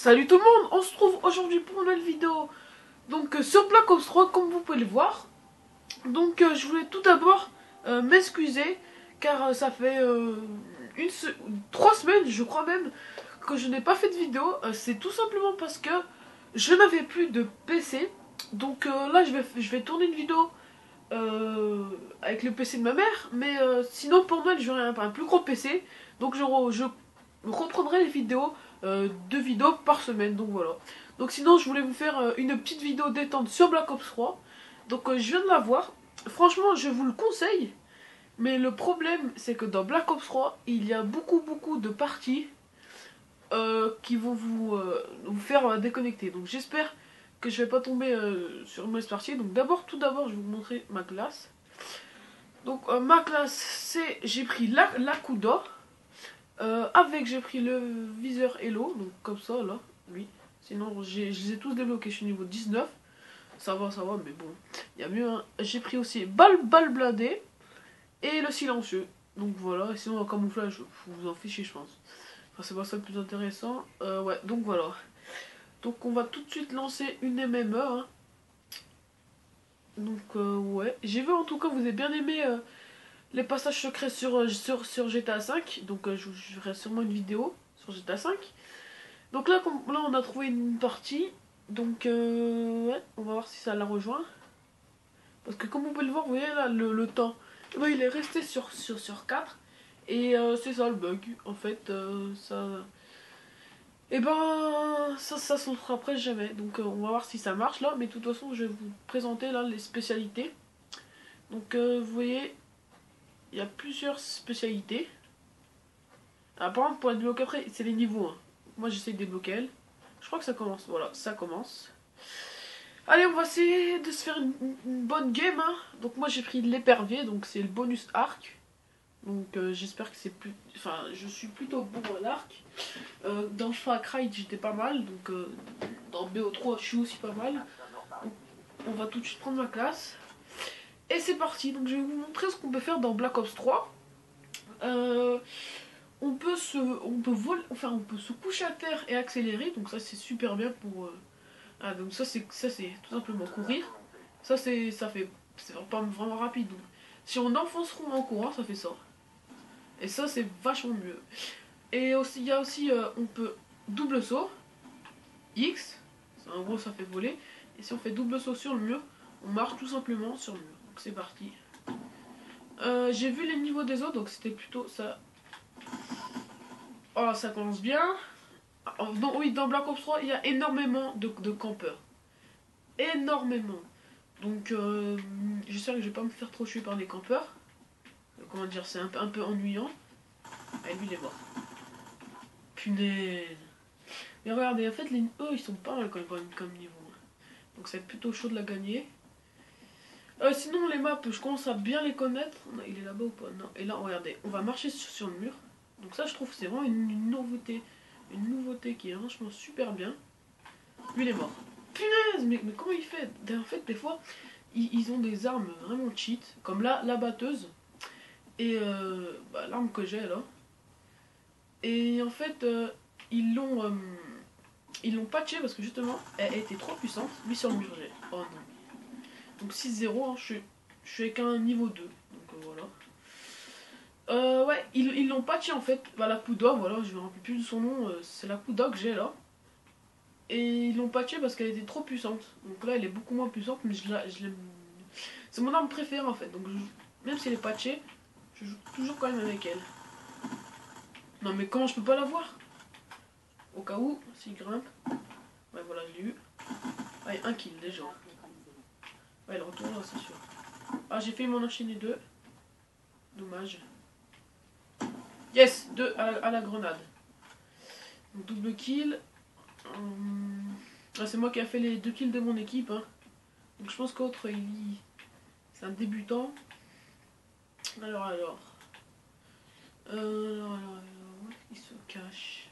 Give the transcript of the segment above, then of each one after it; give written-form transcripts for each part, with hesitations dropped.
Salut tout le monde, on se trouve aujourd'hui pour une nouvelle vidéo. Donc sur Black Ops 3 comme vous pouvez le voir. Donc je voulais tout d'abord m'excuser car ça fait 3 semaines je crois même que je n'ai pas fait de vidéo. C'est tout simplement parce que je n'avais plus de PC. Donc là je vais tourner une vidéo avec le PC de ma mère. Mais sinon pour Noël j'aurai un plus gros PC. Donc je reprendrai les vidéos, 2 vidéos par semaine, donc voilà. Donc sinon je voulais vous faire une petite vidéo détente sur Black Ops 3. Donc je viens de la voir, franchement je vous le conseille. Mais le problème c'est que dans Black Ops 3 il y a beaucoup de parties qui vont vous faire déconnecter. Donc j'espère que je vais pas tomber sur une mauvaise partie. Donc tout d'abord je vais vous montrer ma classe. Donc ma classe c'est, j'ai pris la Kuda. J'ai pris le viseur Hello, donc comme ça là, lui. Sinon je les ai tous débloqués, je suis niveau 19. Ça va, mais bon, il y a mieux. Hein. J'ai pris aussi balle blindée et le silencieux. Donc voilà, sinon en camouflage, vous en fichez je pense. Enfin c'est pas ça le plus intéressant. Ouais, donc voilà. Donc on va tout de suite lancer une MME. Hein. Donc ouais, j'ai vu en tout cas vous avez bien aimé les passages secrets sur GTA 5. Donc je ferai sûrement une vidéo sur GTA 5. Donc là on a trouvé une partie. Donc ouais, on va voir si ça la rejoint. Parce que comme vous pouvez le voir, vous voyez là le temps. Eh ben, il est resté sur 4. Et c'est ça le bug. En fait, ça. Et ben ça se fera après jamais. Donc on va voir si ça marche là. Mais de toute façon je vais vous présenter là les spécialités. Donc vous voyez, il y a plusieurs spécialités. Ah, par exemple pour être débloqué après, c'est les niveaux. Hein. Moi j'essaie de débloquer elle. Je crois que ça commence. Voilà, ça commence. Allez, on va essayer de se faire une bonne game. Hein. Donc moi j'ai pris l'épervier, donc c'est le bonus arc. Donc j'espère que c'est plus... Enfin, je suis plutôt bon à l'arc. Dans Far Cry j'étais pas mal. Donc dans BO3 je suis aussi pas mal. Donc, on va tout de suite prendre ma classe. Et c'est parti. Donc je vais vous montrer ce qu'on peut faire dans Black Ops 3. On peut se coucher à terre et accélérer. Donc ça c'est super bien pour... Ah, donc ça c'est tout simplement courir. C'est pas vraiment rapide. Donc, si on enfonce rond en courant, ça fait ça. Et ça c'est vachement mieux. Et aussi il y a aussi on peut double saut X. En gros ça fait voler. Et si on fait double saut sur le mur, on marche tout simplement sur le mur. Donc c'est parti. J'ai vu les niveaux des autres, donc c'était plutôt ça. Oh, ça commence bien. Oui, dans Black Ops 3 il y a énormément de campeurs. Énormément. Donc j'espère que je vais pas me faire trop tuer par les campeurs. Comment dire, c'est un peu ennuyant. Ah, lui il est mort. Punaise. Mais regardez, en fait eux ils sont pas mal comme niveau. Donc ça va être plutôt chaud de la gagner. Sinon les maps, je commence à bien les connaître. Il est là-bas ou pas? Non. Et là regardez, on va marcher sur le mur. Donc ça je trouve que c'est vraiment une nouveauté. Une nouveauté qui est franchement super bien. Lui il est mort. Punaise, mais comment il fait? En fait des fois ils ont des armes vraiment cheat. Comme là, la batteuse. Et l'arme que j'ai là. Et en fait ils l'ont patché parce que justement elle était trop puissante. Lui sur le mur j'ai. Oh non. Donc 6-0, hein, je suis avec un niveau 2. Donc voilà. Ouais, ils l'ont patché en fait. Bah, la Kuda, voilà, je me rappelle plus de son nom. C'est la Kuda que j'ai là. Et ils l'ont patché parce qu'elle était trop puissante. Donc là, elle est beaucoup moins puissante, mais je l'aime. C'est mon arme préférée en fait. Donc même si elle est patchée, je joue toujours quand même avec elle. Non, mais comment je peux pas l'avoir? Au cas où, s'il grimpe. Ouais, voilà, je l'ai eu. Allez, un kill déjà. Ouais, elle retourne là, c'est sûr. Ah, j'ai fait m'en enchaîner 2. Dommage. Yes, 2 à la grenade. Donc, double kill. Ah, c'est moi qui a fait les 2 kills de mon équipe. Hein. Donc je pense qu'autre, c'est un débutant. Alors. Il se cache.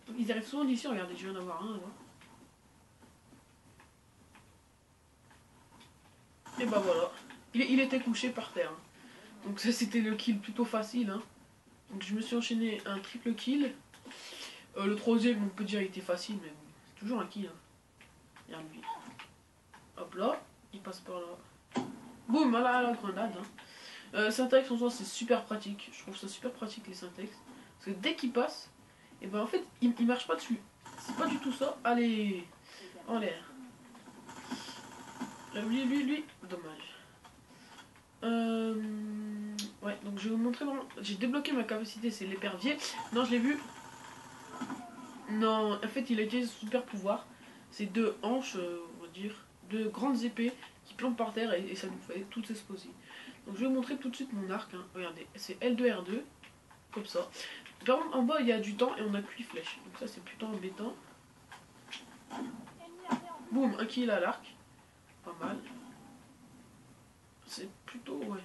Donc, ils arrivent souvent d'ici, regardez, je viens d'avoir un là. Et bah voilà. Il était couché par terre. Donc ça c'était le kill plutôt facile. Hein. Donc je me suis enchaîné un triple kill. Le troisième, on peut dire, il était facile, mais bon, c'est toujours un kill. Hein. Regarde lui. Hop là, il passe par là. Boum, à la grenade. Hein. Syntax, en soi, c'est super pratique. Je trouve ça super pratique, les syntax. Parce que dès qu'il passe, et ben en fait, il marche pas dessus. C'est pas du tout ça. Allez, en l'air. Lui, dommage. Ouais, donc je vais vous montrer. J'ai débloqué ma capacité, c'est l'épervier. Non, je l'ai vu. Non, en fait, il a utilisé son super pouvoir. C'est deux hanches, on va dire, deux grandes épées qui plantent par terre et ça nous fait tout exploser. Donc je vais vous montrer tout de suite mon arc. Hein. Regardez, c'est L2R2, comme ça. Par contre, en bas, il y a du temps et on n'a que 8 flèches. Donc ça, c'est plutôt embêtant. Boum, un kill à l'arc. Pas mal. C'est plutôt, ouais.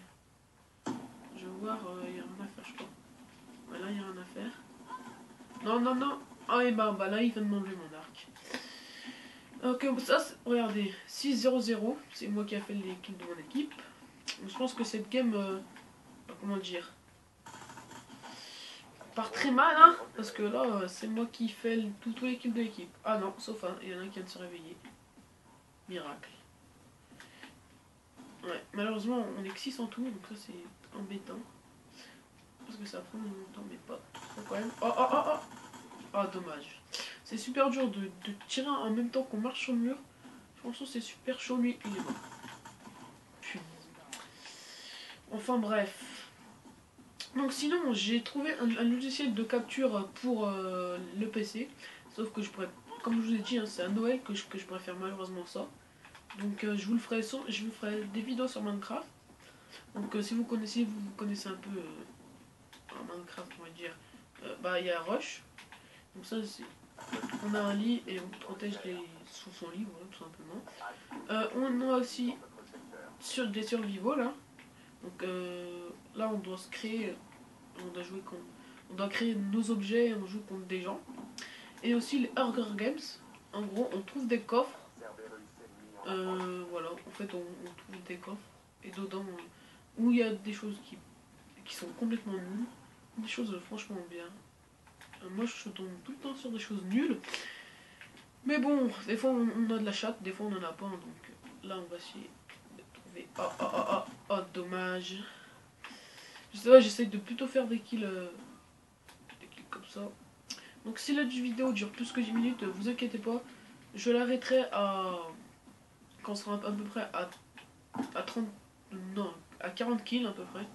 Je vais voir, il y a rien à faire, je crois. Ouais, là, il y a rien à faire. Non. Ah, et bah là, il vient de m'enlever mon arc. Ok, ça, regardez, 6-0-0. C'est moi qui a fait les kills de mon équipe. Donc, je pense que cette game, comment dire, part très mal, hein. Parce que là, c'est moi qui fais tous les kills de l'équipe. Ah non, sauf un, il y en a un qui vient de se réveiller. Miracle. Ouais, malheureusement, on est que 6 en tout, donc ça, c'est embêtant. Parce que ça prend longtemps, mais pas trop quand même. Oh, dommage. C'est super dur de tirer en même temps qu'on marche sur le mur. Franchement, c'est super chaud, lui, il est mort. Putain. Enfin, bref. Donc, sinon, j'ai trouvé un logiciel de capture pour le PC. Sauf que je pourrais, comme je vous ai dit, hein, c'est à Noël que je pourrais faire malheureusement ça. Donc, je vous ferai des vidéos sur Minecraft. Donc, si vous connaissez un peu Minecraft, on va dire, bah, il y a Rush. Donc, ça, c'est. On a un lit et on protège sous son lit, voilà, tout simplement. On a aussi des survivals là. Donc là, on doit se créer, on doit créer nos objets et on joue contre des gens. Et aussi les Hunger Games. En gros, on trouve des coffres. Voilà, en fait, on trouve des coffres et dedans, où il y a des choses qui sont complètement nulles, des choses franchement bien. Moi, je tombe tout le temps sur des choses nulles. Mais bon, des fois on a de la chatte, des fois on en a pas, donc là on va essayer de trouver. Oh, dommage. Je sais pas, j'essaye de plutôt faire des kills comme ça. Donc si la vidéo dure plus que 10 minutes, vous inquiétez pas, je l'arrêterai quand on sera à peu près à 30, non, à 40 kills à peu près.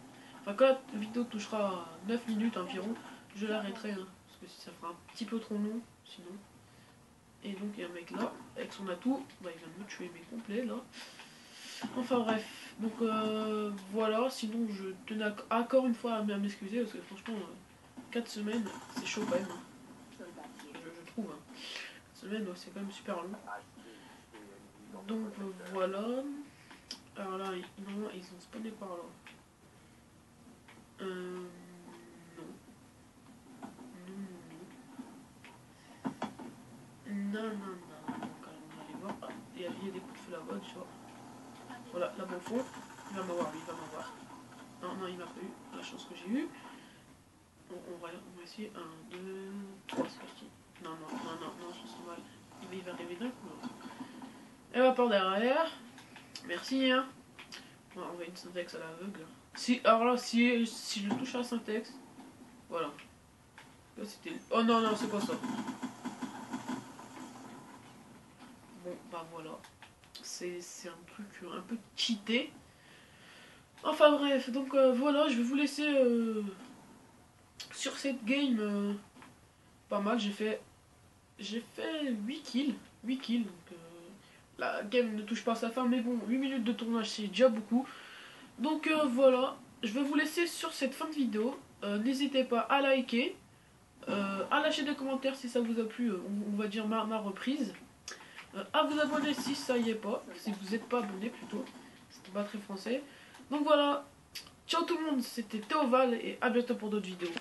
Enfin quand la vidéo touchera 9 minutes environ, je l'arrêterai, hein, parce que ça fera un petit peu trop long sinon. Et donc il y a un mec là, avec son atout, bah, il vient de me tuer mais complet là. Enfin bref, donc voilà, sinon je tenais encore une fois à m'excuser parce que franchement 4 semaines c'est chaud quand même. Hein. Je trouve. Hein. 4 semaines c'est quand même super long. Donc voilà. Alors là, non, ils ont spawné par là. Non. Donc on va aller voir. Ah, il y a des coups de feu là-bas, tu vois. Voilà, là-bas au fond. Il va m'avoir, lui, il va m'avoir. Non, il m'a pas eu. La chance que j'ai eue. On va essayer. 1, 2, 3, c'est parti. Non, je sens mal. Il va arriver d'un coup. Elle va par derrière. Merci, hein. Bon, on va une syntaxe à l'aveugle. Alors là, si je touche à la syntaxe, voilà. Là, c'était. Oh non, c'est pas ça. Bon, bah voilà. C'est un truc un peu cheaté. Enfin bref, donc voilà, je vais vous laisser sur cette game pas mal. J'ai fait 8 kills. 8 kills, donc la game ne touche pas à sa fin, mais bon, 8 minutes de tournage c'est déjà beaucoup. Donc voilà, je vais vous laisser sur cette fin de vidéo. N'hésitez pas à liker, à lâcher des commentaires si ça vous a plu, on va dire ma reprise. À vous abonner si ça y est pas, si vous n'êtes pas abonné plutôt, c'était pas très français. Donc voilà, ciao tout le monde, c'était Théoval et à bientôt pour d'autres vidéos.